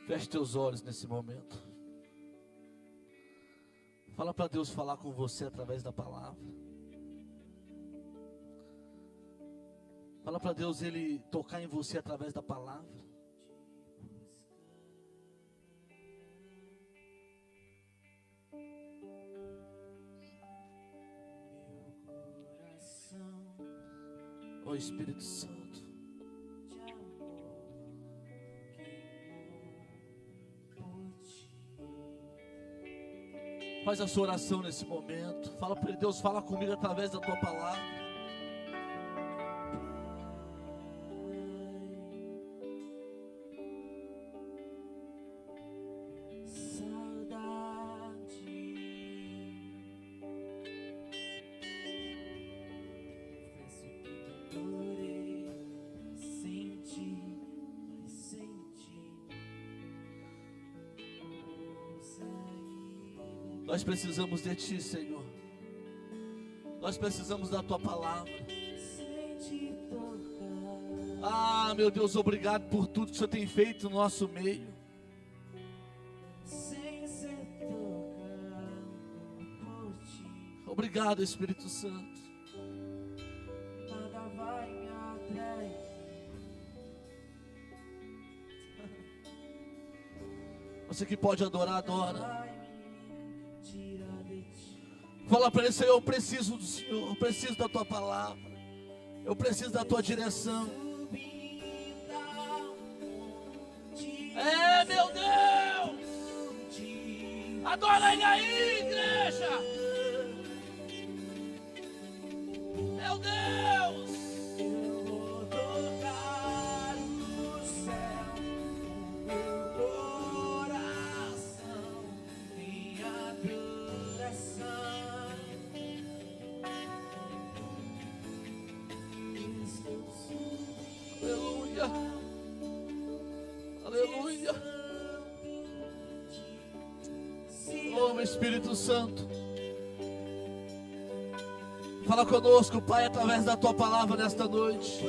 Feche teus olhos nesse momento. Fala para Deus falar com você através da palavra. Fala para Deus Ele tocar em você através da palavra. Ó Espírito Santo. Faz a sua oração nesse momento. Fala para Deus, fala comigo através da tua palavra. Nós precisamos de Ti, Senhor. Nós precisamos da Tua palavra. Ah, meu Deus, obrigado por tudo que o Senhor tem feito no nosso meio. Obrigado, Espírito Santo. Você que pode adorar, adora. Fala para ele, Senhor, eu preciso do Senhor, eu preciso da Tua palavra, eu preciso da Tua direção. É, meu Deus! Adora Ele aí, igreja! Meu Deus! Eu vou tocar o céu, meu coração, minha adoração. Aleluia, aleluia. Oh, Espírito Santo, fala conosco, Pai, através da Tua palavra nesta noite.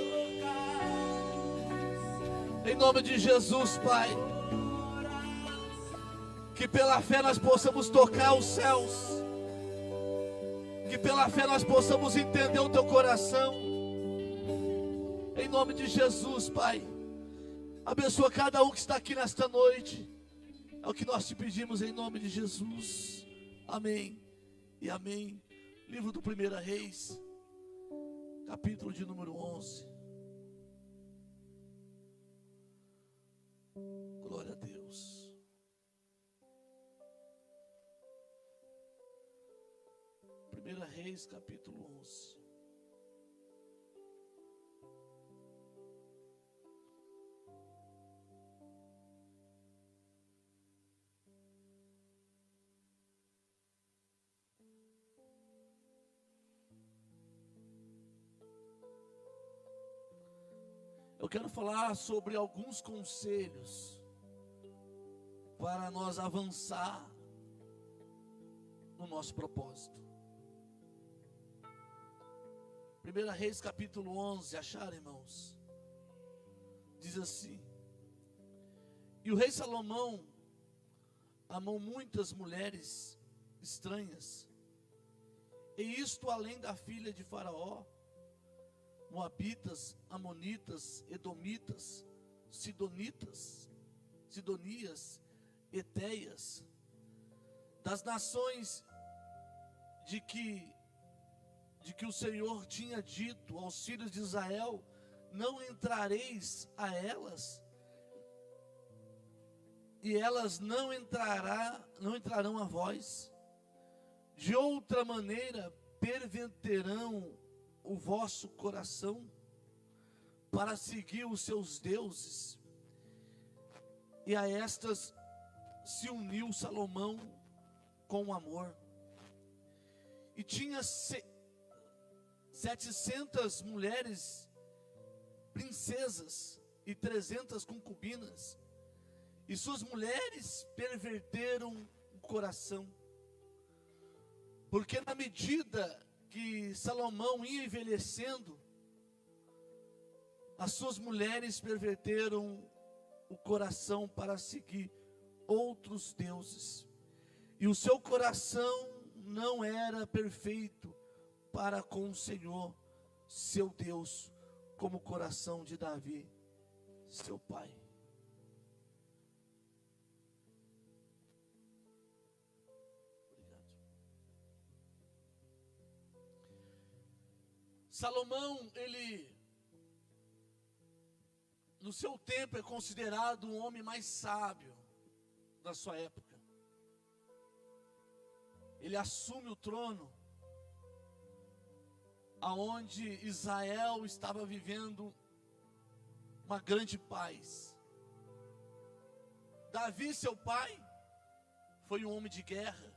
Em nome de Jesus, Pai, que pela fé nós possamos tocar os céus, que pela fé nós possamos entender o Teu coração. Em nome de Jesus, Pai, abençoa cada um que está aqui nesta noite. É o que nós te pedimos em nome de Jesus. Amém e amém. Livro do 1 Reis, capítulo de número 11. Glória a Deus. 1 Reis, capítulo 11. Eu quero falar sobre alguns conselhos para nós avançar no nosso propósito. 1 Reis capítulo 11, acharam, irmãos? Diz assim: E o rei Salomão amou muitas mulheres estranhas, e isto além da filha de Faraó, Moabitas, Amonitas, Edomitas, Sidonias, Etéias, das nações de que o Senhor tinha dito aos filhos de Israel: não entrareis a elas, e elas não entrarão a vós. De outra maneira perverterão o vosso coração para seguir os seus deuses. E a estas se uniu Salomão com amor. E tinha 700 mulheres princesas e 300 concubinas. E suas mulheres perverteram o coração, porque na medida que Salomão ia envelhecendo, as suas mulheres perverteram o coração para seguir outros deuses. E o seu coração não era perfeito para com o Senhor, seu Deus, como o coração de Davi, seu pai. Obrigado. Salomão, ele, no seu tempo, é considerado o homem mais sábio da sua época. Ele assume o trono aonde Israel estava vivendo uma grande paz. Davi, seu pai, foi um homem de guerra.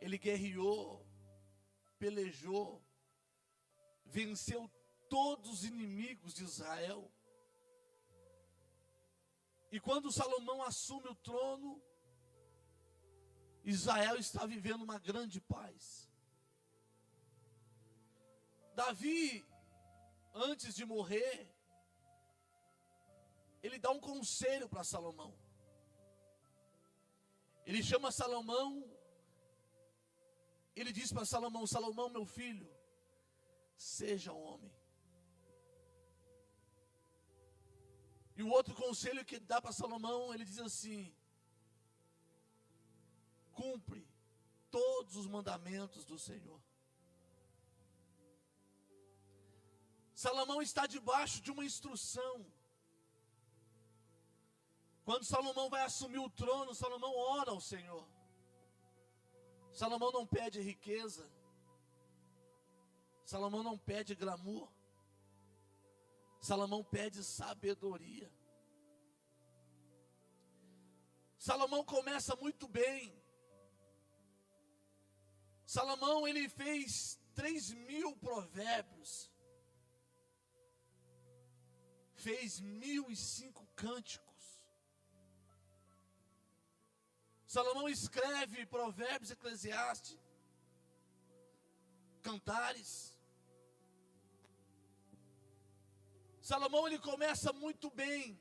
Ele guerreou, pelejou, venceu todos os inimigos de Israel. E quando Salomão assume o trono, Israel está vivendo uma grande paz. Davi, antes de morrer, ele dá um conselho para Salomão. Ele chama Salomão, ele diz para Salomão: Salomão, meu filho, seja homem. E o outro conselho que ele dá para Salomão, ele diz assim: cumpre todos os mandamentos do Senhor. Salomão está debaixo de uma instrução. Quando Salomão vai assumir o trono, Salomão ora ao Senhor. Salomão não pede riqueza. Salomão não pede glamour. Salomão pede sabedoria. Salomão começa muito bem. Salomão, ele fez 3.000 provérbios. Fez 1.005 cânticos. Salomão escreve Provérbios, Eclesiastes, Cantares. Salomão, ele começa muito bem.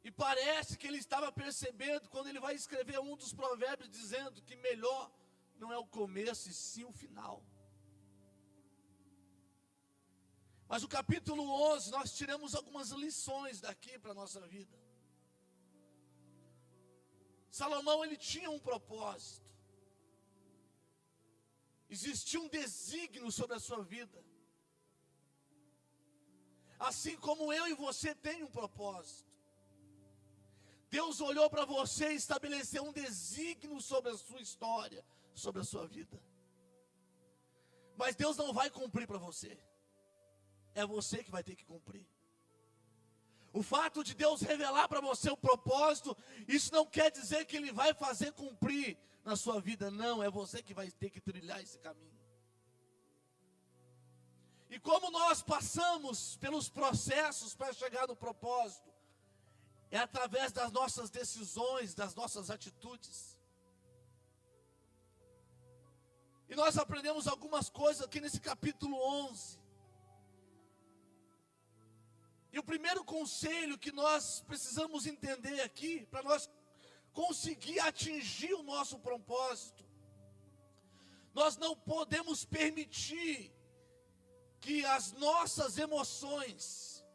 E parece que ele estava percebendo, quando ele vai escrever um dos provérbios, dizendo que melhor não é o começo e sim o final. Mas o capítulo 11, nós tiramos algumas lições daqui para a nossa vida. Salomão, ele tinha um propósito. Existia um desígnio sobre a sua vida. Assim como eu e você tem um propósito. Deus olhou para você e estabeleceu um desígnio sobre a sua história, sobre a sua vida. Mas Deus não vai cumprir para você. É você que vai ter que cumprir. O fato de Deus revelar para você o propósito, isso não quer dizer que Ele vai fazer cumprir na sua vida. Não, é você que vai ter que trilhar esse caminho. E como nós passamos pelos processos para chegar no propósito, é através das nossas decisões, das nossas atitudes. E nós aprendemos algumas coisas aqui nesse capítulo 11. E o primeiro conselho que nós precisamos entender aqui, para nós conseguir atingir o nosso propósito, nós não podemos permitir que as nossas emoções,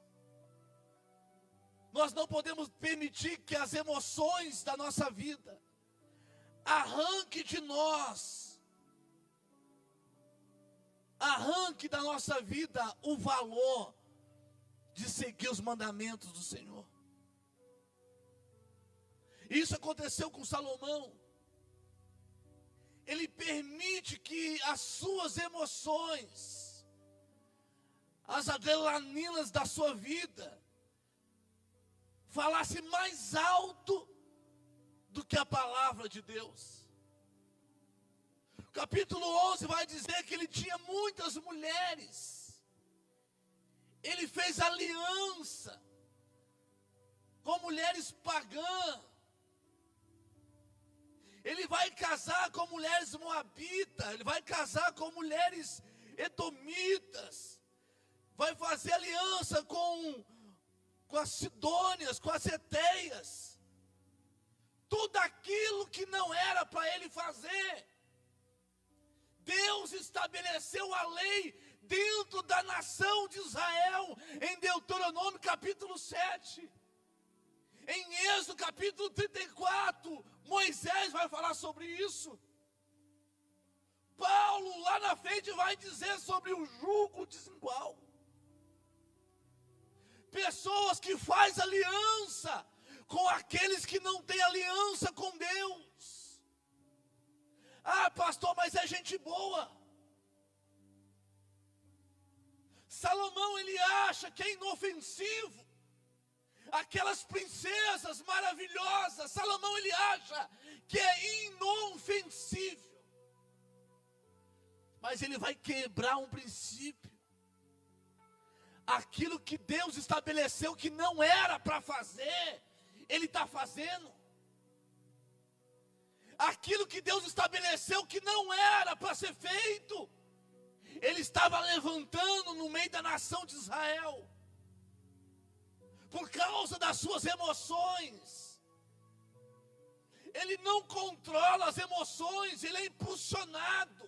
nós não podemos permitir que as emoções da nossa vida arranque de nós, arranque da nossa vida o valor de seguir os mandamentos do Senhor. Isso aconteceu com Salomão. Ele permite que as suas emoções, as adrenalinas da sua vida, falasse mais alto do que a palavra de Deus. O capítulo 11 vai dizer que ele tinha muitas mulheres. Ele fez aliança com mulheres pagãs. Ele vai casar com mulheres moabitas. Ele vai casar com mulheres edomitas. Vai fazer aliança com com as sidônias, com as eteias, tudo aquilo que não era para ele fazer. Deus estabeleceu a lei dentro da nação de Israel, em Deuteronômio capítulo 7. Em Êxodo capítulo 34, Moisés vai falar sobre isso. Paulo lá na frente vai dizer sobre o jugo desigual. Pessoas que fazem aliança com aqueles que não têm aliança com Deus. Ah, pastor, mas é gente boa. Salomão, ele acha que é inofensivo. Aquelas princesas maravilhosas, Salomão, ele acha que é inofensível. Mas ele vai quebrar um princípio. Aquilo que Deus estabeleceu que não era para fazer, ele está fazendo. Aquilo que Deus estabeleceu que não era para ser feito, ele estava levantando no meio da nação de Israel. Por causa das suas emoções. Ele não controla as emoções, ele é impulsionado.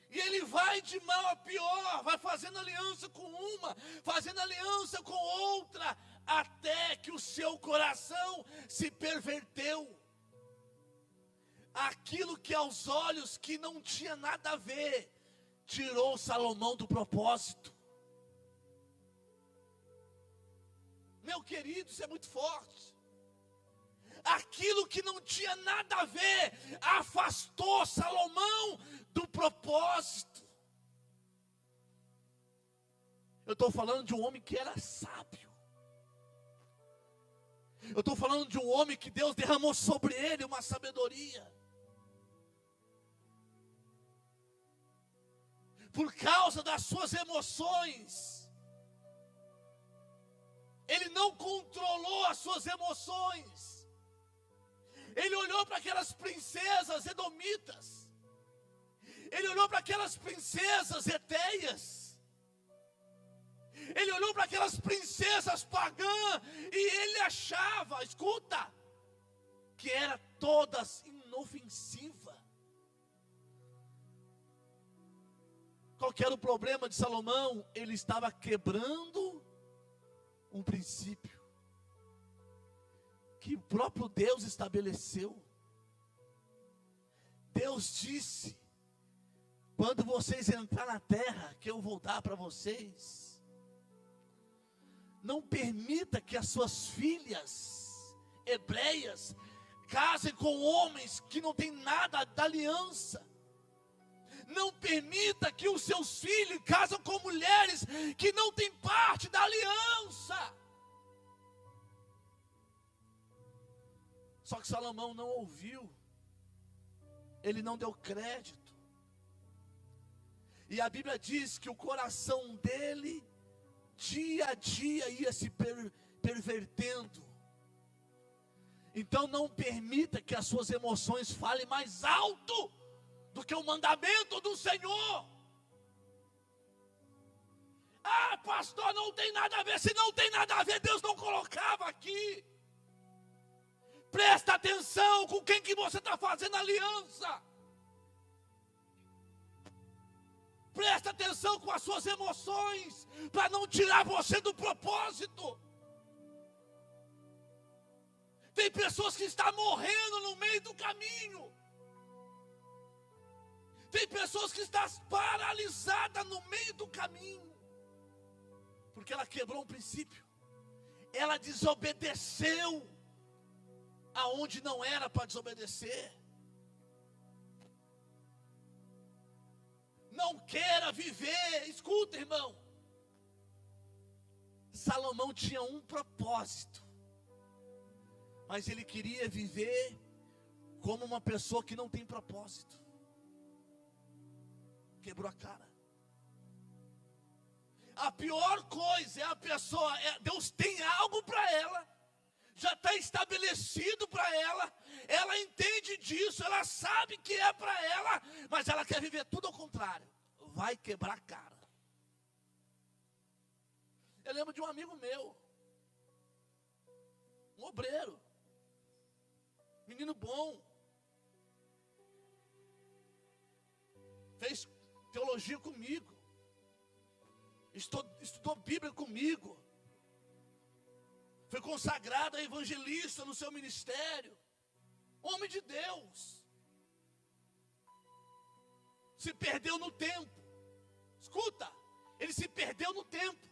E ele vai de mal a pior, vai fazendo aliança com uma, fazendo aliança com outra, até que o seu coração se perverteu. Aquilo que aos olhos que não tinha nada a ver, tirou Salomão do propósito. Meu querido, isso é muito forte. Aquilo que não tinha nada a ver, afastou Salomão do propósito. Eu estou falando de um homem que era sábio. Eu estou falando de um homem que Deus derramou sobre ele uma sabedoria. Por causa das suas emoções, ele não controlou as suas emoções. Ele olhou para aquelas princesas edomitas. Ele olhou para aquelas princesas eteias. Ele olhou para aquelas princesas pagãs. E ele achava, escuta, que era todas inofensiva. Qual que era o problema de Salomão? Ele estava quebrando um princípio que o próprio Deus estabeleceu. Deus disse: quando vocês entrarem na terra que eu vou dar para vocês, não permita que as suas filhas hebreias casem com homens que não têm nada da aliança. Não permita que os seus filhos casem com mulheres que não têm parte da aliança. Só que Salomão não ouviu. Ele não deu crédito. E a Bíblia diz que o coração dele, dia a dia, ia se pervertendo. Então não permita que as suas emoções falem mais alto do que o mandamento do Senhor. Ah, pastor, não tem nada a ver. Se não tem nada a ver, Deus não colocava aqui. Presta atenção com quem que você está fazendo aliança. Presta atenção com as suas emoções, para não tirar você do propósito. Tem pessoas que estão morrendo no meio do caminho. Tem pessoas que estão paralisadas no meio do caminho, porque ela quebrou um princípio. Ela desobedeceu aonde não era para desobedecer. Não queira viver, escuta, irmão. Salomão tinha um propósito, mas ele queria viver como uma pessoa que não tem propósito. Quebrou a cara. A pior coisa é a pessoa, Deus tem algo para ela, já está estabelecido para ela, ela entende disso, ela sabe que é para ela, mas ela quer viver tudo ao contrário. Vai quebrar a cara. Eu lembro de um amigo meu, um obreiro, menino bom, fez teologia comigo, estudou Bíblia comigo, foi consagrado a evangelista no seu ministério, homem de Deus, se perdeu no tempo. Escuta, ele se perdeu no tempo,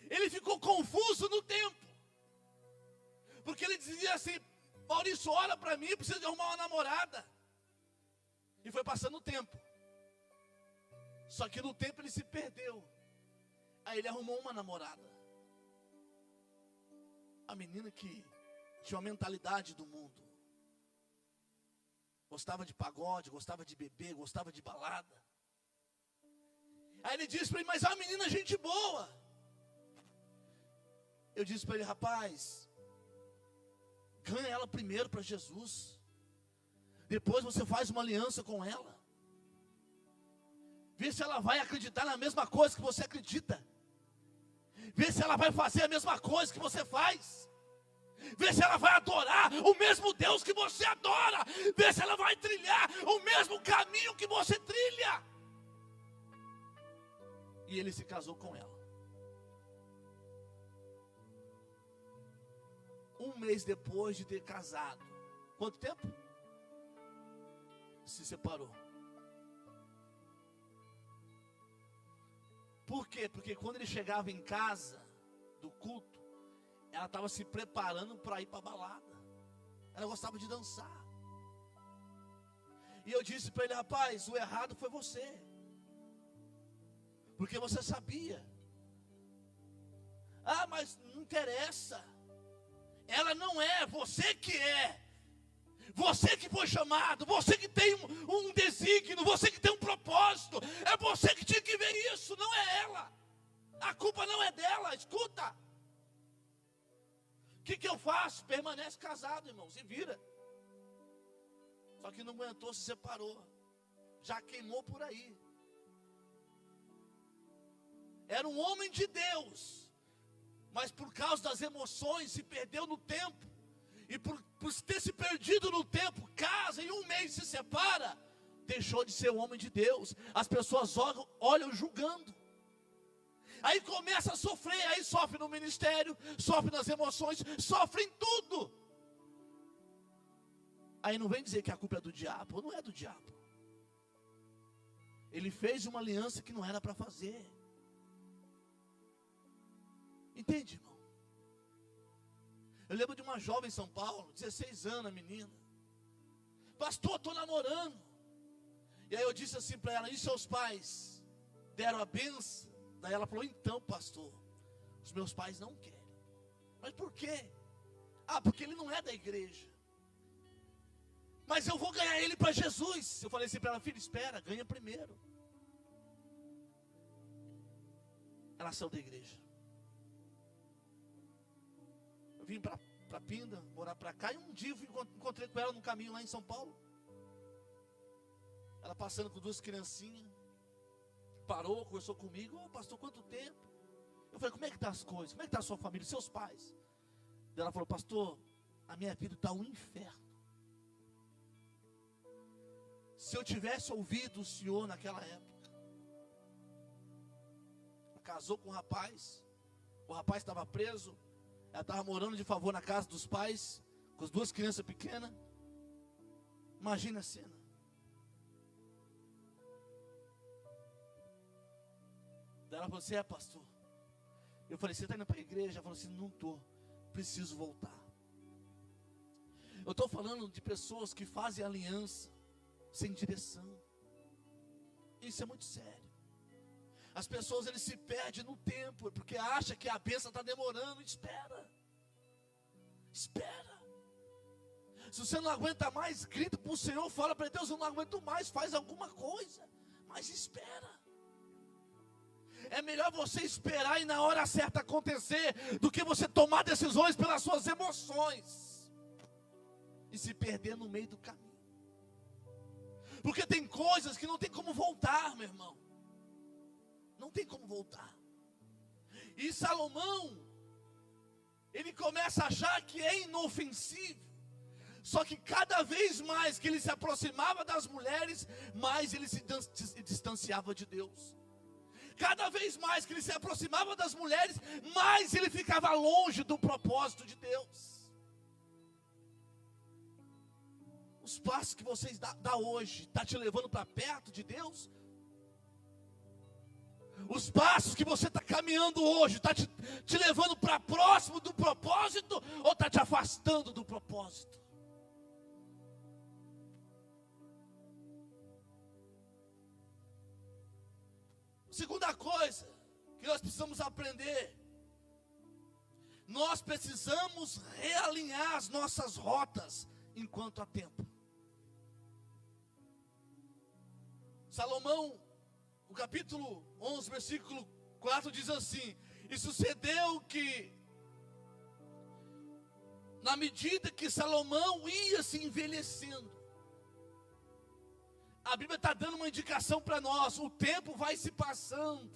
ele ficou confuso no tempo, porque ele dizia assim: Maurício, ora para mim, preciso de arrumar uma namorada. E foi passando o tempo, só que no tempo ele se perdeu. Aí ele arrumou uma namorada, a menina que tinha uma mentalidade do mundo, gostava de pagode, gostava de beber, gostava de balada. Aí ele disse para ele: mas é uma menina gente boa. Eu disse para ele: rapaz, ganha ela primeiro para Jesus, depois você faz uma aliança com ela, vê se ela vai acreditar na mesma coisa que você acredita, vê se ela vai fazer a mesma coisa que você faz, vê se ela vai adorar o mesmo Deus que você adora, vê se ela vai trilhar o mesmo caminho que você trilha. E ele se casou com ela. Um mês depois de ter casado, quanto tempo? Se separou. Por quê? Porque quando ele chegava em casa do culto, ela estava se preparando para ir para a balada. Ela gostava de dançar. E eu disse para ele: rapaz, o errado foi você, porque você sabia. Ah, mas não interessa, ela não é, você que é. Você que foi chamado, você que tem um desígnio, você que tem um propósito, é você que tinha que ver isso, não é ela. A culpa não é dela, escuta. O que eu faço? Permanece casado, irmão, se vira. Só que não aguentou, se separou, já queimou por aí. Era um homem de Deus, mas por causa das emoções se perdeu no tempo. E por ter se perdido no tempo, casa, em um mês se separa, deixou de ser um homem de Deus. As pessoas olham julgando. Aí começa a sofrer, aí sofre no ministério, sofre nas emoções, sofre em tudo. Aí não vem dizer que a culpa é do diabo, não é do diabo. Ele fez uma aliança que não era para fazer. Entende, irmão? Eu lembro de uma jovem em São Paulo, 16 anos, a menina. Pastor, estou namorando. E aí eu disse assim para ela: e seus pais deram a benção? Daí ela falou: então, pastor, os meus pais não querem. Mas por quê? Ah, porque ele não é da igreja. Mas eu vou ganhar ele para Jesus. Eu falei assim para ela: filha, espera, ganha primeiro. Ela saiu da igreja. Eu vim para Pinda, morar para cá, e um dia eu encontrei com ela no caminho lá em São Paulo. Ela passando com duas criancinhas, parou, conversou comigo: ô pastor, quanto tempo? Eu falei: como é que tá as coisas? Como é que tá a sua família, seus pais? Daí ela falou: pastor, a minha vida está um inferno. Se eu tivesse ouvido o senhor naquela época. Ela casou com um rapaz, o rapaz estava preso, ela estava morando de favor na casa dos pais, com as duas crianças pequenas. Imagina a cena. Daí ela falou assim: é, pastor? Eu falei: você está indo para a igreja? Ela falou assim: não estou, preciso voltar. Eu estou falando de pessoas que fazem aliança sem direção. Isso é muito sério. As pessoas, eles se perdem no tempo, porque acham que a bênção está demorando. Espera. Se você não aguenta mais, grita para o Senhor, fala para Deus: eu não aguento mais, faz alguma coisa. Mas espera. É melhor você esperar e na hora certa acontecer, do que você tomar decisões pelas suas emoções e se perder no meio do caminho. Porque tem coisas que não tem como voltar, meu irmão. Não tem como voltar. E Salomão, ele começa a achar que é inofensivo. Só que cada vez mais que ele se aproximava das mulheres, mais ele se distanciava de Deus. Cada vez mais que ele se aproximava das mulheres, mais ele ficava longe do propósito de Deus. Os passos que vocês dá hoje, está te levando para perto de Deus? Os passos que você está caminhando hoje, está te levando para próximo do propósito, ou está te afastando do propósito? Segunda coisa que nós precisamos aprender, nós precisamos realinhar as nossas rotas enquanto há tempo. Salomão, o capítulo 11, versículo 4 diz assim: e sucedeu que, na medida que Salomão ia se envelhecendo, a Bíblia está dando uma indicação para nós, o tempo vai se passando,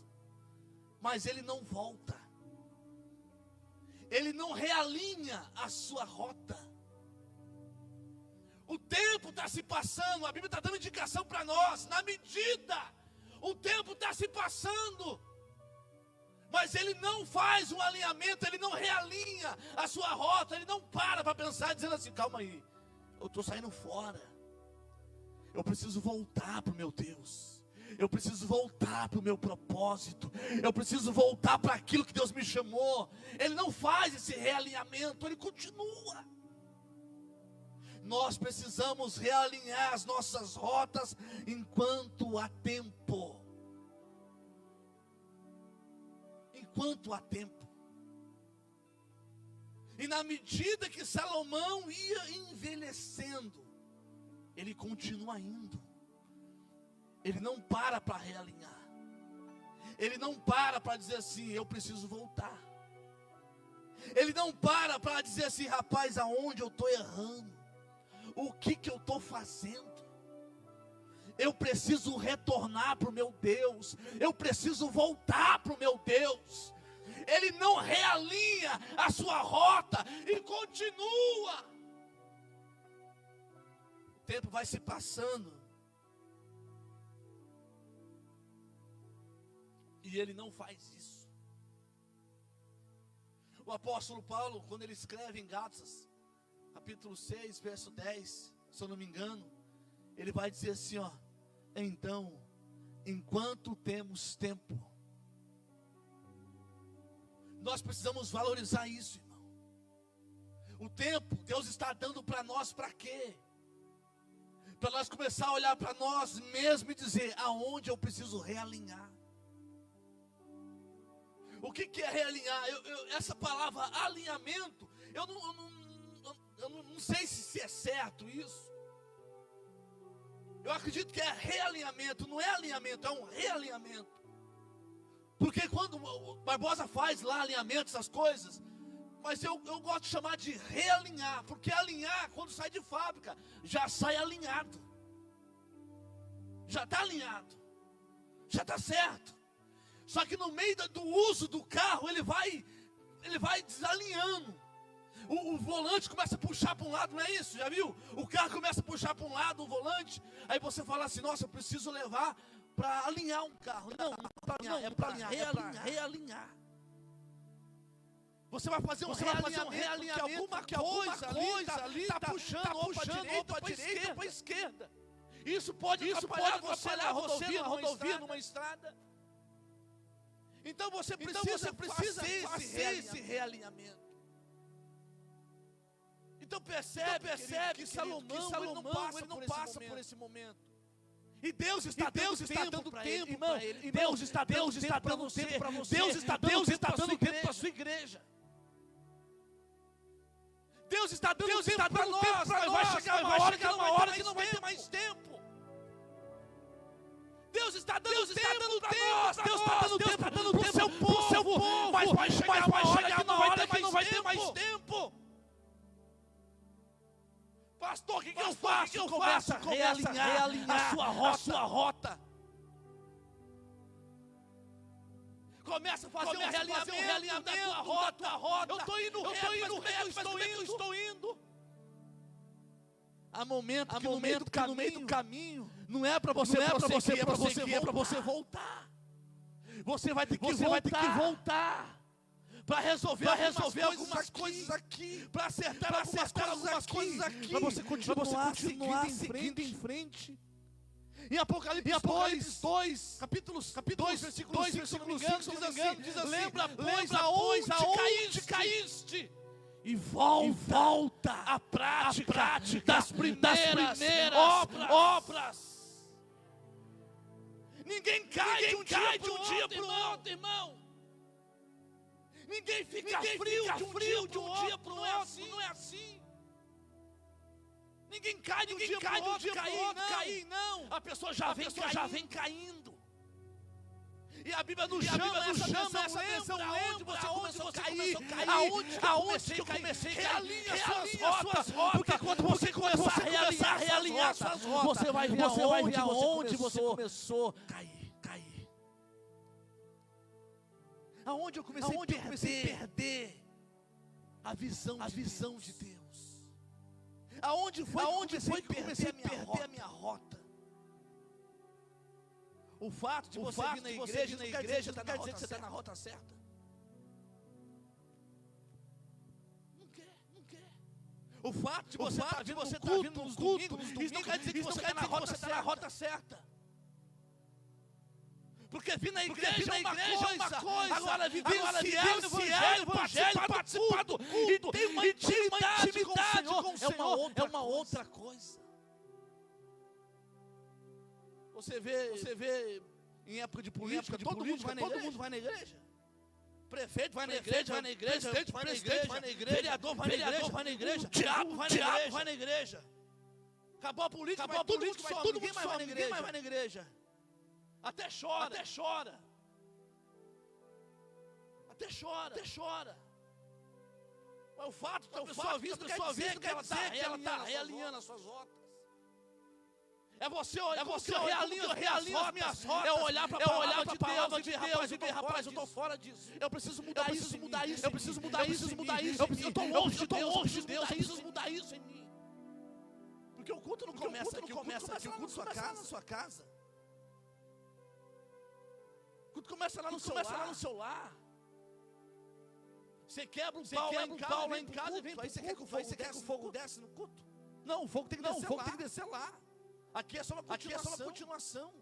mas ele não volta, ele não realinha a sua rota. O tempo está se passando, a Bíblia está dando indicação para nós, na medida, o tempo está se passando, mas ele não faz um alinhamento, ele não realinha a sua rota, ele não para pensar, dizendo assim: calma aí, eu estou saindo fora. Eu preciso voltar para o meu Deus. Eu preciso voltar para o meu propósito. Eu preciso voltar para aquilo que Deus me chamou. Ele não faz esse realinhamento, ele continua. Nós precisamos realinhar as nossas rotas enquanto há tempo. Enquanto há tempo. E na medida que Salomão ia envelhecendo, ele continua indo. Ele não para realinhar. Ele não para dizer assim: eu preciso voltar. Ele não para dizer assim: rapaz, aonde eu estou errando? O que eu estou fazendo? Eu preciso retornar para o meu Deus. Eu preciso voltar para o meu Deus. Ele não realinha a sua rota e continua. O tempo vai se passando e ele não faz isso. O apóstolo Paulo, quando ele escreve em Gálatas, capítulo 6, verso 10, se eu não me engano, ele vai dizer assim, ó: então, enquanto temos tempo, nós precisamos valorizar isso, irmão. O tempo, Deus está dando para nós para quê? Para nós começar a olhar para nós mesmos e dizer: aonde eu preciso realinhar? O que é realinhar? Essa palavra alinhamento, eu não sei se é certo isso. Eu acredito que é realinhamento, não é alinhamento, é um realinhamento. Porque quando o Barbosa faz lá alinhamento, essas coisas, mas eu gosto de chamar de realinhar, porque alinhar, quando sai de fábrica, já sai alinhado. Já está alinhado. Já está certo. Só que no meio do uso do carro, ele vai desalinhando. O volante começa a puxar para um lado, não é isso? Já viu? O carro começa a puxar para um lado, o volante. Aí você fala assim: nossa, eu preciso levar para alinhar um carro. Não, é para alinhar, realinhar. Você vai fazer um realinhamento, que alguma coisa ali está puxando ou para a direita ou para a esquerda. Isso pode atrapalhar você na rodovia, numa estrada. Então você precisa fazer esse realinhamento. Então percebe que Salomão ele não passa por esse momento. E Deus está dando tempo para ele. Deus está dando tempo para você. Deus está dando tempo para a sua igreja. Deus está dando tempo para nós. Vai chegar uma hora que não vai ter mais tempo. Deus está dando tempo para nós. Deus está dando tempo para o seu povo. Mas vai chegar uma hora que não vai ter mais tempo. Pastor, o que eu faço? Começa a realinhar a sua rota. Começa a fazer um realinhamento da tua rota. Eu estou indo reto, mas como é que eu estou indo? Há momentos que no meio do caminho não é para você prosseguir, é para você voltar. Você vai ter que voltar para resolver algumas coisas aqui, para acertar algumas coisas aqui, para você continuar seguindo em frente. Em Apocalipse 2, capítulos 2, versículo 5, se não me engano, diz assim: lembra, pois, aonde caíste, e volta à prática das primeiras obras. Ninguém cai de um dia para o outro, irmão. Ninguém fica frio de um dia para o outro, não é assim. Ninguém cai de um dia para o outro, cair, não. A pessoa já vem caindo. E a Bíblia nos chama essa atenção, onde você começou a cair, aonde eu comecei a cair. Realinha suas rotas, porque quando você começar a realinhar suas rotas, você vai ver aonde você começou a cair. Aonde eu comecei a perder a visão de Deus. Aonde foi que comecei a perder a minha rota? O fato de você vir na igreja não quer dizer que você está na rota certa. Não quer. O fato de você estar vindo nos cultos, isso não quer dizer que você está na rota certa. Porque vir na igreja é uma coisa. Agora vivenciar o evangelho, participar do culto e ter uma intimidade com o Senhor é uma outra coisa. Você vê em época de política, todo mundo vai na igreja. Prefeito vai na igreja, presidente vai na igreja, vereador vai na igreja, diabo vai na igreja. Acabou a política, ninguém mais vai na igreja. Até chora. Mas o fato de a pessoa vir que ela está realinhando as suas rotas. É você realinha as minhas rotas. É olhar para a palavra de Deus e ver, rapaz, eu estou fora disso. Eu preciso mudar isso. Eu preciso mudar isso. Eu estou longe de Deus. Eu preciso mudar isso em mim. Porque o culto não começa aqui. O culto começa na sua casa. O culto começa lá no seu lar. Você quebra um pau lá em casa e vem. Aí você quer que o fogo desce no culto? Não, o fogo tem que descer lá. Aqui é só uma continuação.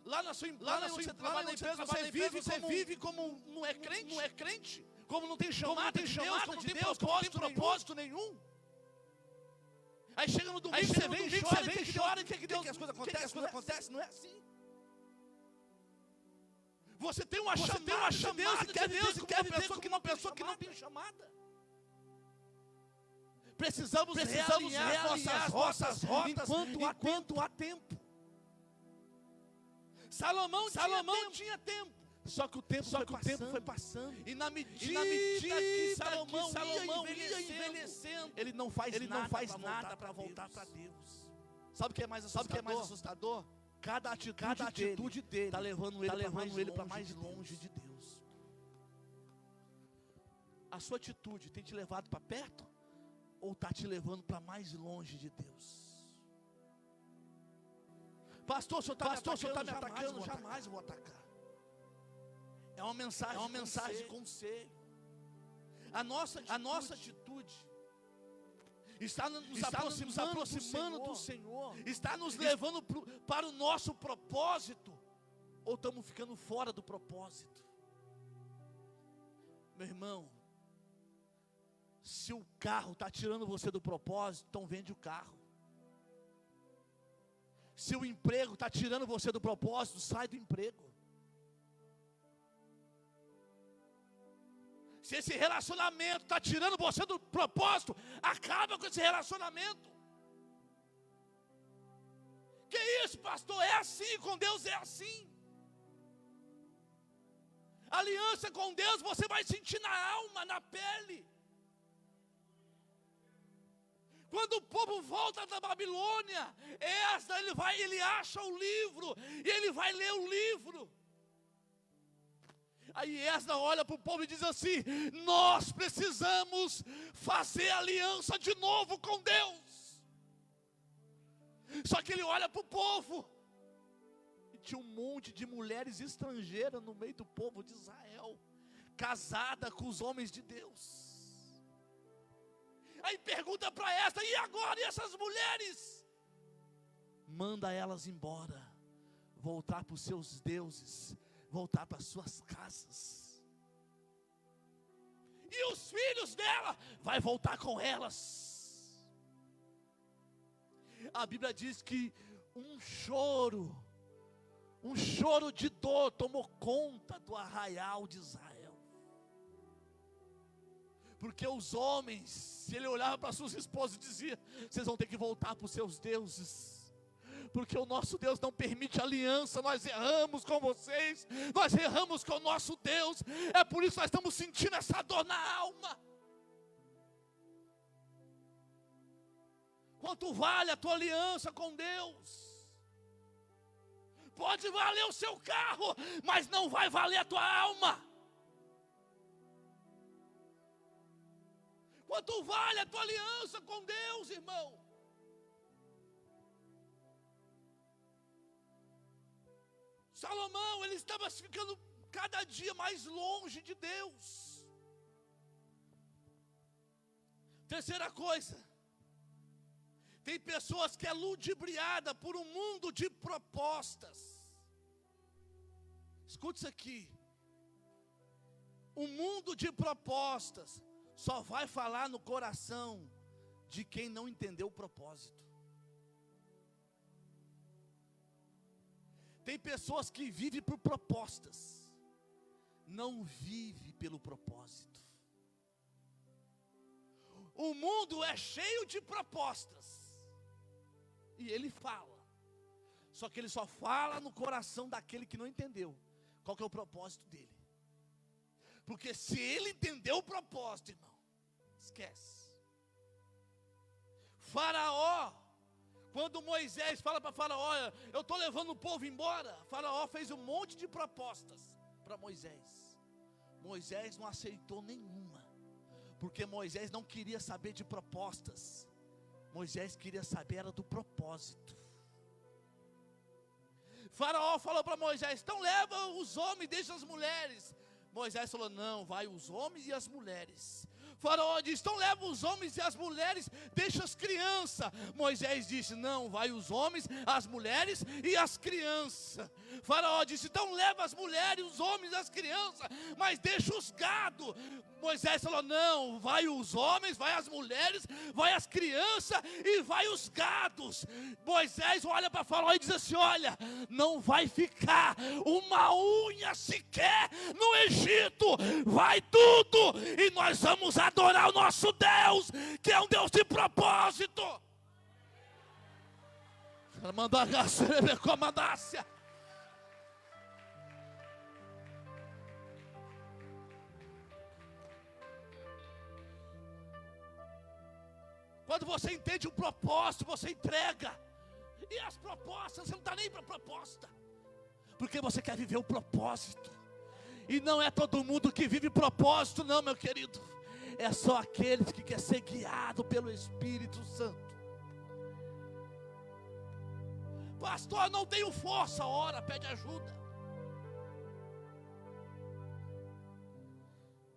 Lá na sua empresa você vive como não é crente, como não tem chamada de Deus, como não tem propósito nenhum. Aí chega no domingo, você vem e chora, e que as coisas acontecem, não é assim. Você tem uma chamada de Deus e quer viver como uma pessoa que não tem chamada. Precisamos realinhar nossas rotas enquanto há tempo. Salomão tinha tempo. Só que o tempo foi passando. E na medida que Salomão ia envelhecendo, ele não faz nada para voltar para Deus. Sabe o que é mais assustador? Cada atitude dele está levando ele para mais longe de Deus. A sua atitude tem te levado para perto? Ou está te levando para mais longe de Deus? Pastor, o senhor está me atacando? Jamais vou atacar. É uma mensagem de conselho. A nossa atitude está nos aproximando do Senhor, está nos levando para o nosso propósito, ou estamos ficando fora do propósito? Meu irmão, se o carro está tirando você do propósito, então vende o carro. Se o emprego está tirando você do propósito, sai do emprego. Se esse relacionamento está tirando você do propósito, acaba com esse relacionamento. Que isso, pastor? É assim, com Deus é assim. Aliança com Deus você vai sentir na alma, na pele. Quando o povo volta da Babilônia, Esdras, ele acha o livro, e ele vai ler o livro. Aí Esdras olha para o povo e diz assim: nós precisamos fazer aliança de novo com Deus. Só que ele olha para o povo, e tinha um monte de mulheres estrangeiras no meio do povo de Israel, casada com os homens de Deus. Aí pergunta para Esdras: e agora, e essas mulheres? Manda elas embora, voltar para os seus deuses, voltar para as suas casas. E os filhos dela, vai voltar com elas. A Bíblia diz que um choro de dor tomou conta do arraial de Israel. Porque os homens, se ele olhava para suas esposas e dizia: vocês vão ter que voltar para os seus deuses, porque o nosso Deus não permite aliança, nós erramos com vocês, nós erramos com o nosso Deus, é por isso que nós estamos sentindo essa dor na alma. Quanto vale a tua aliança com Deus? Pode valer o seu carro, mas não vai valer a tua alma. Quanto vale a tua aliança com Deus, irmão? Salomão, ele estava ficando cada dia mais longe de Deus. Terceira coisa, tem pessoas que é ludibriada por um mundo de propostas. Escute isso aqui. Um mundo de propostas só vai falar no coração de quem não entendeu o propósito. Tem pessoas que vivem por propostas, não vivem pelo propósito. O mundo é cheio de propostas, e ele fala, só que ele só fala no coração daquele que não entendeu qual que é o propósito dele. Porque se ele entendeu o propósito, irmão, esquece. Faraó, quando Moisés fala para Faraó: eu estou levando o povo embora, Faraó fez um monte de propostas para Moisés. Moisés não aceitou nenhuma, porque Moisés não queria saber de propostas, Moisés queria saber era do propósito. Faraó falou para Moisés: então leva os homens, deixa as mulheres. Moisés falou: não, vai os homens e as mulheres. Faraó disse: então leva os homens e as mulheres, deixa as crianças. Moisés disse: não, vai os homens, as mulheres e as crianças. Faraó disse: então leva as mulheres, os homens e as crianças, mas deixa os gados. Moisés falou: não, vai os homens, vai as mulheres, vai as crianças e vai os gados. Moisés olha para Faraó e diz assim: olha, não vai ficar uma unha sequer no Egito, vai tudo, e nós vamos adorar o nosso Deus, que é um Deus de propósito. Quando você entende o propósito, você entrega. E as propostas, você não está nem para a proposta, porque você quer viver o propósito. E não é todo mundo que vive propósito, não, meu querido. É só aqueles que quer ser guiado pelo Espírito Santo. Pastor, não tenho força. Ora, pede ajuda.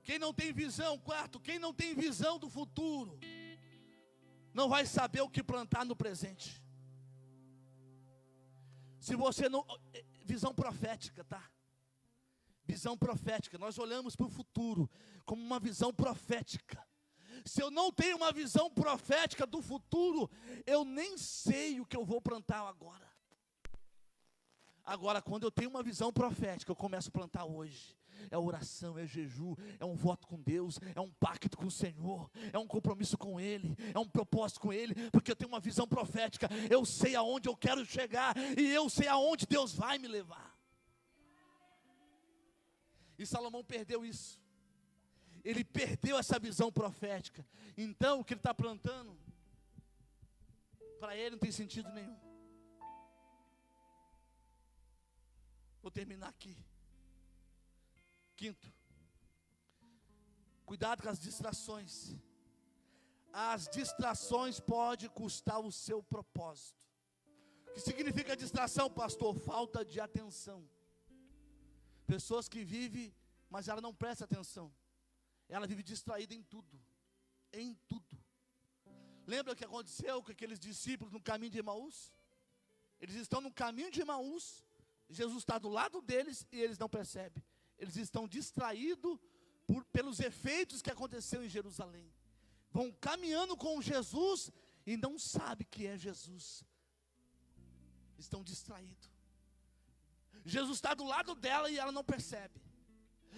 Quem não tem visão, quarto, quem não tem visão do futuro, não vai saber o que plantar no presente. Se você não... Visão profética, tá? Visão profética, nós olhamos para o futuro como uma visão profética. Se eu não tenho uma visão profética do futuro, eu nem sei o que eu vou plantar agora. Agora, quando eu tenho uma visão profética, eu começo a plantar hoje. É oração, é jejum, é um voto com Deus, é um pacto com o Senhor, é um compromisso com Ele, é um propósito com Ele, porque eu tenho uma visão profética. Eu sei aonde eu quero chegar e eu sei aonde Deus vai me levar. E Salomão perdeu isso. Ele perdeu essa visão profética. Então o que ele está plantando Para ele não tem sentido nenhum. Vou terminar aqui. Quinto, cuidado com as distrações. As distrações podem custar o seu propósito. O que significa distração, pastor? Falta de atenção. Pessoas que vivem, mas ela não presta atenção. Ela vive distraída em tudo. Em tudo. Lembra o que aconteceu com aqueles discípulos no caminho de Emaús? Eles estão no caminho de Emaús. Jesus está do lado deles e eles não percebem. Eles estão distraídos pelos efeitos que aconteceu em Jerusalém. Vão caminhando com Jesus e não sabem que é Jesus. Estão distraídos. Jesus está do lado dela e ela não percebe.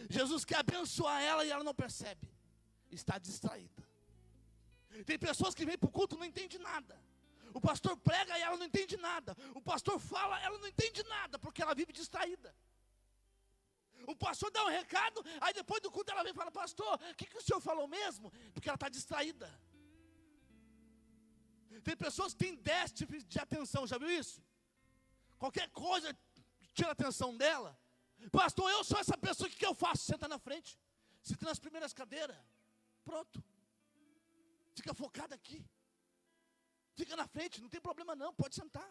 Jesus quer abençoar ela e ela não percebe. Está distraída. Tem pessoas que vêm para o culto e não entendem nada. O pastor prega e ela não entende nada. O pastor fala, ela não entende nada, porque ela vive distraída. O pastor dá um recado, aí depois do culto ela vem e fala: pastor, o que o senhor falou mesmo? Porque ela está distraída. Tem pessoas que têm déficit de atenção, já viu isso? Qualquer coisa tira a atenção dela. Pastor, eu sou essa pessoa, o que eu faço? Senta na frente, senta nas primeiras cadeiras, pronto. Fica focado aqui. Fica na frente, não tem problema não, pode sentar.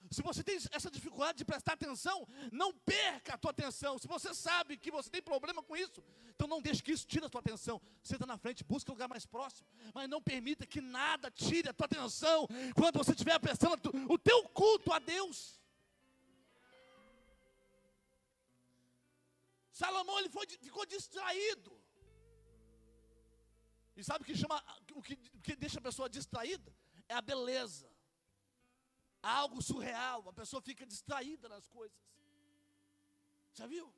Se você tem essa dificuldade de prestar atenção, não perca a tua atenção. Se você sabe que você tem problema com isso, então não deixe que isso tire a tua atenção. Senta na frente, busca um lugar mais próximo, mas não permita que nada tire a tua atenção quando você estiver prestando o teu culto a Deus. Salomão, ele ficou distraído. E sabe o que deixa a pessoa distraída? É a beleza. Algo surreal, a pessoa fica distraída nas coisas. Já viu?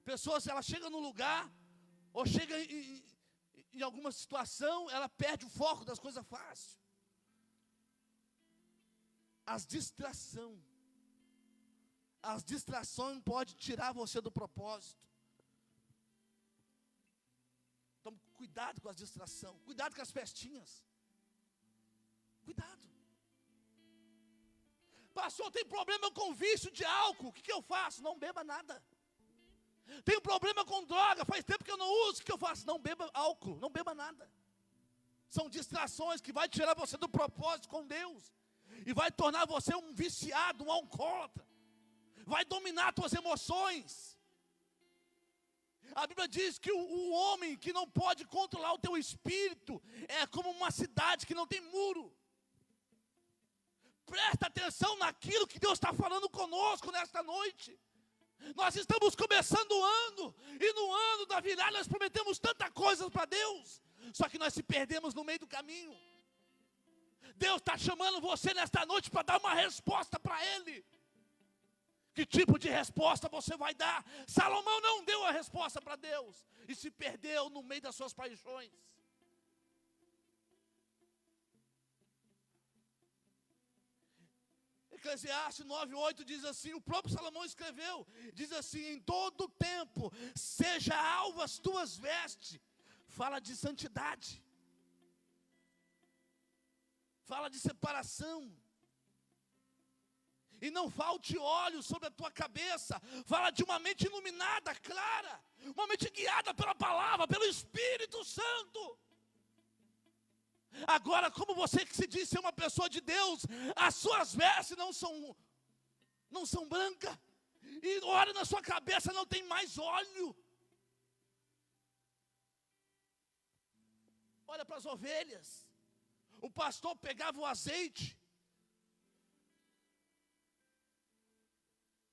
Pessoas, ela chega num lugar, ou chega em alguma situação, ela perde o foco das coisas fácil. As distrações podem tirar você do propósito. Então, cuidado com as distrações, cuidado com as festinhas. Cuidado. Pastor, tem problema com vício de álcool, o que eu faço? Não beba nada. Tenho problema com droga, faz tempo que eu não uso, o que eu faço? Não beba álcool, não beba nada. São distrações que vai tirar você do propósito com Deus. E vai tornar você um viciado, um alcoólatra. Vai dominar as tuas emoções. A Bíblia diz que o homem que não pode controlar o teu espírito é como uma cidade que não tem muro. Presta atenção naquilo que Deus está falando conosco nesta noite. Nós estamos começando o ano, e no ano da virada nós prometemos tanta coisa para Deus, só que nós se perdemos no meio do caminho. Deus está chamando você nesta noite para dar uma resposta para Ele. Que tipo de resposta você vai dar? Salomão não deu a resposta para Deus, e se perdeu no meio das suas paixões. Eclesiastes 9:8 diz assim, o próprio Salomão escreveu, diz assim: em todo tempo, seja alva as tuas vestes. Fala de santidade, fala de separação. E não falte óleo sobre a tua cabeça. Fala de uma mente iluminada, clara, uma mente guiada pela palavra, pelo Espírito Santo. Agora, como você que se diz ser uma pessoa de Deus, as suas vestes não são brancas, e óleo na sua cabeça não tem mais óleo. Olha para as ovelhas. O pastor pegava o azeite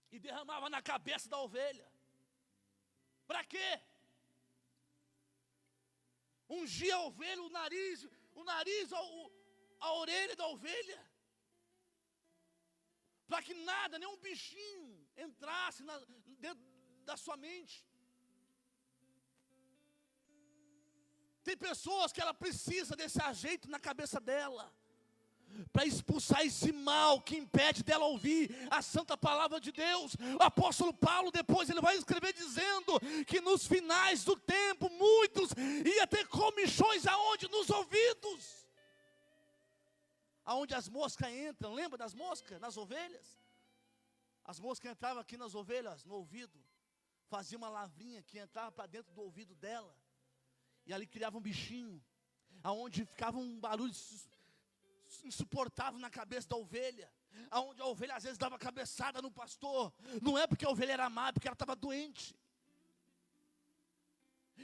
e derramava na cabeça da ovelha. Para quê? Ungia a ovelha, o nariz, a orelha da ovelha, para que nada, nenhum bichinho entrasse dentro da sua mente. Tem pessoas que ela precisa desse ajeito na cabeça dela, para expulsar esse mal que impede dela ouvir a santa palavra de Deus. O apóstolo Paulo depois ele vai escrever dizendo que nos finais do tempo muitos ia ter comichões aonde? Nos ouvidos. aonde as moscas entram. Lembra das moscas nas ovelhas? As moscas entravam aqui nas ovelhas, no ouvido. Fazia uma lavrinha que entrava para dentro do ouvido dela. E ali criava um bichinho, aonde ficava um barulho insuportável na cabeça da ovelha. Aonde a ovelha às vezes dava cabeçada no pastor. Não é porque a ovelha era má, é porque ela estava doente.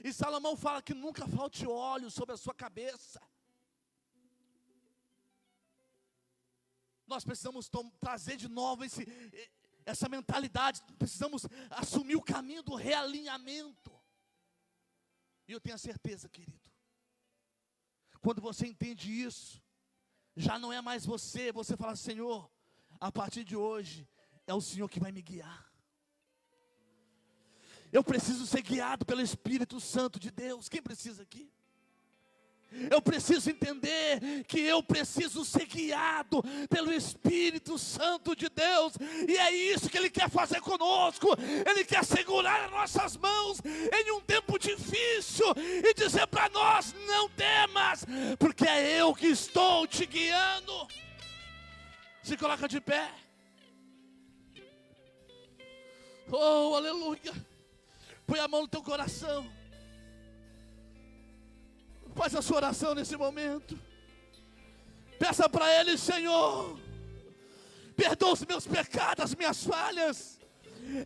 E Salomão fala que nunca falte óleo sobre a sua cabeça. Nós precisamos trazer de novo essa mentalidade. Precisamos assumir o caminho do realinhamento. E eu tenho a certeza, querido, quando você entende isso, já não é mais você. Você fala: Senhor, a partir de hoje é o Senhor que vai me guiar. Eu preciso ser guiado pelo Espírito Santo de Deus. Quem precisa aqui? Eu preciso entender que eu preciso ser guiado pelo Espírito Santo de Deus. E é isso que Ele quer fazer conosco. Ele quer segurar as nossas mãos em um tempo difícil e dizer para nós: não temas, porque é eu que estou te guiando. Se coloca de pé. Oh, aleluia. Põe a mão no teu coração. Faz a sua oração nesse momento. Peça para Ele: Senhor, perdoa os meus pecados, as minhas falhas.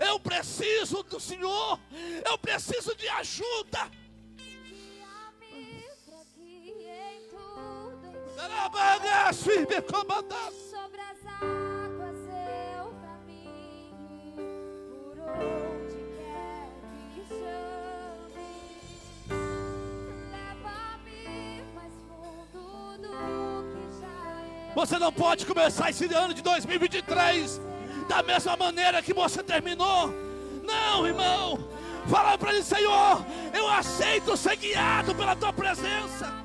Eu preciso do Senhor. Eu preciso de ajuda. Sobre as águas eu caminho, por onde quer que chame. Leva-me mais fundo do que já é. Você não pode começar esse ano de 2023 da mesma maneira que você terminou. Não, irmão. Fala para Ele: Senhor, eu aceito ser guiado pela Tua presença.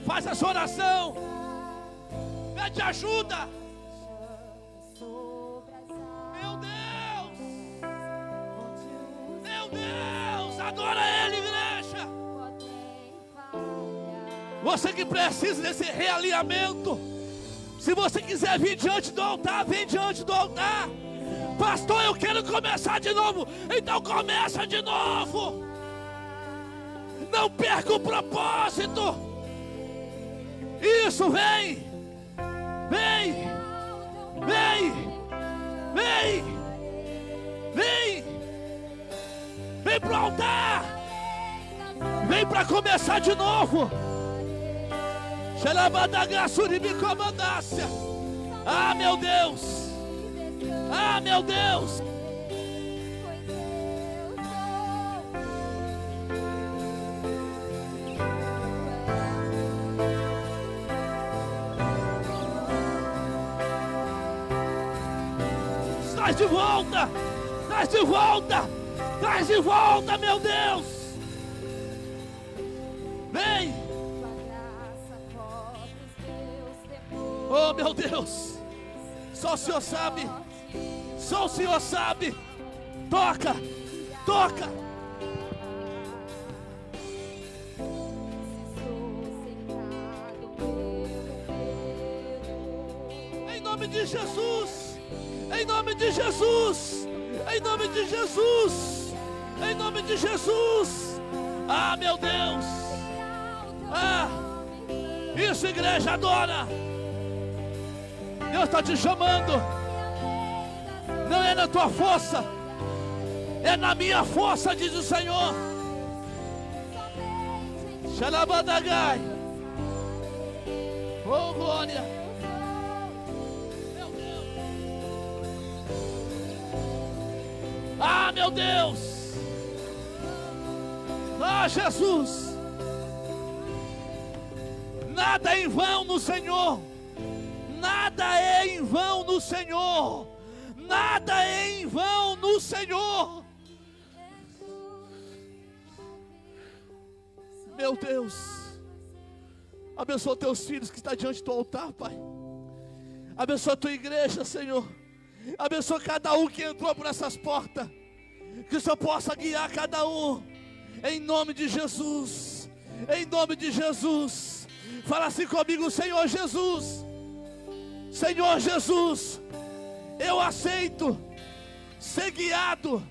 Faz a sua oração. Pede ajuda. Meu Deus. Meu Deus. Adora Ele, igreja. Você que precisa desse realinhamento. Se você quiser vir diante do altar, vem diante do altar. Pastor, eu quero começar de novo. Então começa de novo. Não perca o propósito. Isso, vem, vem, vem, vem, vem, vem para o altar, vem para começar de novo. Ah, meu Deus, ah, meu Deus. Traz de volta, traz de volta, traz de volta, meu Deus. Vem. Oh, meu Deus. Só o Senhor sabe. Só o Senhor sabe. Toca, toca. Em nome de Jesus. Em nome de Jesus, em nome de Jesus, em nome de Jesus. Ah, meu Deus. Ah, isso, igreja, adora. Deus está te chamando. Não é na tua força, é na minha força, diz o Senhor. Xalabadagai. Oh, glória. Ah, meu Deus. Ah, Jesus. Nada é em vão no Senhor. Nada é em vão no Senhor. Nada é em vão no Senhor. Meu Deus, abençoa teus filhos que estão diante do altar, Pai. Abençoa a tua igreja, Senhor. Abençoa cada um que entrou por essas portas. Que o Senhor possa guiar cada um. Em nome de Jesus. Em nome de Jesus. Fala assim comigo: Senhor Jesus. Senhor Jesus, eu aceito ser guiado